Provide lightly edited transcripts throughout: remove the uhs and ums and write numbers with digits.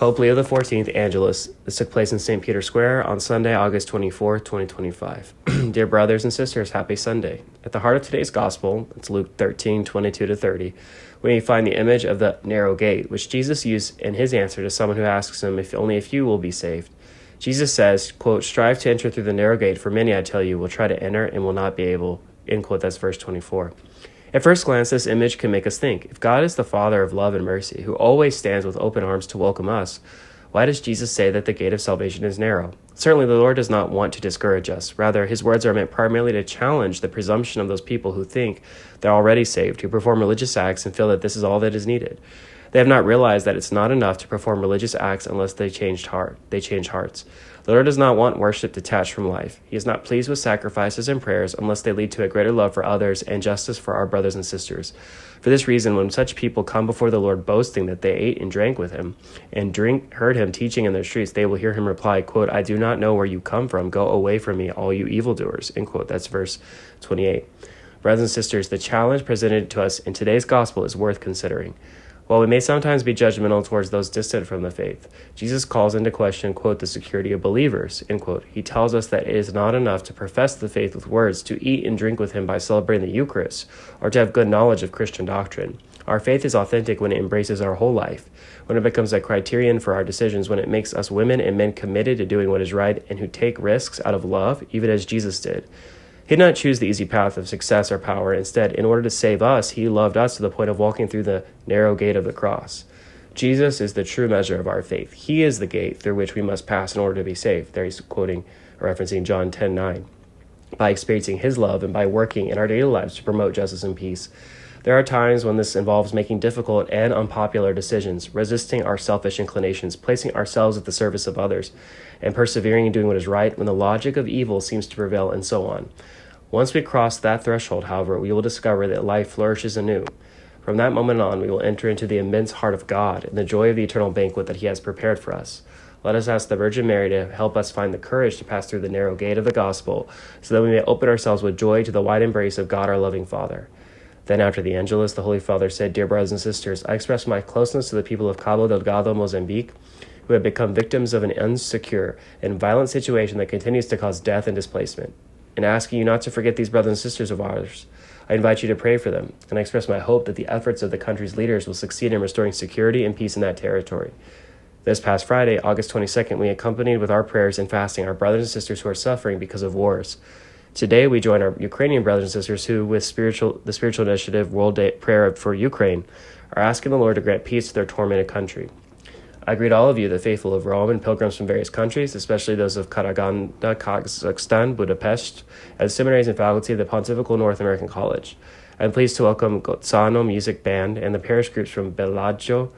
Pope Leo XIV, Angelus. This took place in St. Peter's Square on Sunday, August 24th, 2025. Dear brothers and sisters, happy Sunday. At the heart of today's gospel, it's Luke 13:22-30, we find the image of the narrow gate, which Jesus used in his answer to someone who asks him if only a few will be saved. Jesus says, quote, "Strive to enter through the narrow gate, for many, I tell you, will try to enter and will not be able," end quote. That's verse 24. At first glance, this image can make us think, if God is the Father of love and mercy, who always stands with open arms to welcome us, why does Jesus say that the gate of salvation is narrow? Certainly, the Lord does not want to discourage us. Rather, his words are meant primarily to challenge the presumption of those people who think they're already saved, who perform religious acts and feel that this is all that is needed. They have not realized that it's not enough to perform religious acts unless they change hearts. The Lord does not want worship detached from life. He is not pleased with sacrifices and prayers unless they lead to a greater love for others and justice for our brothers and sisters. For this reason, when such people come before the Lord boasting that they ate and drank with him and heard him teaching in their streets, they will hear him reply, quote, "I do not know where you come from. Go away from me, all you evildoers," end quote. That's verse 28. Brothers and sisters, the challenge presented to us in today's gospel is worth considering. While we may sometimes be judgmental towards those distant from the faith, Jesus calls into question, quote, the security of believers, end quote. He tells us that it is not enough to profess the faith with words, to eat and drink with him by celebrating the Eucharist, or to have good knowledge of Christian doctrine. Our faith is authentic when it embraces our whole life, when it becomes a criterion for our decisions, when it makes us women and men committed to doing what is right and who take risks out of love, even as Jesus did. He did not choose the easy path of success or power. Instead, in order to save us, he loved us to the point of walking through the narrow gate of the cross. Jesus is the true measure of our faith. He is the gate through which we must pass in order to be saved. There he's quoting or referencing John 10:9. By experiencing his love and by working in our daily lives to promote justice and peace. There are times when this involves making difficult and unpopular decisions, resisting our selfish inclinations, placing ourselves at the service of others, and persevering in doing what is right when the logic of evil seems to prevail, and so on. Once we cross that threshold, however, we will discover that life flourishes anew. From that moment on, we will enter into the immense heart of God and the joy of the eternal banquet that he has prepared for us. Let us ask the Virgin Mary to help us find the courage to pass through the narrow gate of the gospel so that we may open ourselves with joy to the wide embrace of God our loving Father. Then after the Angelus, the Holy Father said, "Dear brothers and sisters, I express my closeness to the people of Cabo Delgado, Mozambique, who have become victims of an insecure and violent situation that continues to cause death and displacement. In asking you not to forget these brothers and sisters of ours, I invite you to pray for them, and I express my hope that the efforts of the country's leaders will succeed in restoring security and peace in that territory. This past Friday, August 22nd, we accompanied with our prayers and fasting our brothers and sisters who are suffering because of wars. Today, we join our Ukrainian brothers and sisters who, with the Spiritual Initiative World Day Prayer for Ukraine, are asking the Lord to grant peace to their tormented country. I greet all of you, the faithful of Rome and pilgrims from various countries, especially those of Karaganda, Kazakhstan, Budapest, and the seminaries and faculty of the Pontifical North American College. I'm pleased to welcome Gozzano Music Band and the parish groups from Bellagio,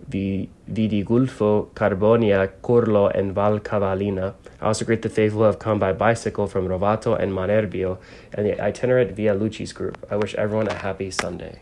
Vidigulfo, Carbonia, Curlo, and Val Cavallina. I also greet the faithful who have come by bicycle from Rovato and Manerbio, and the itinerant Via Lucis group. I wish everyone a happy Sunday.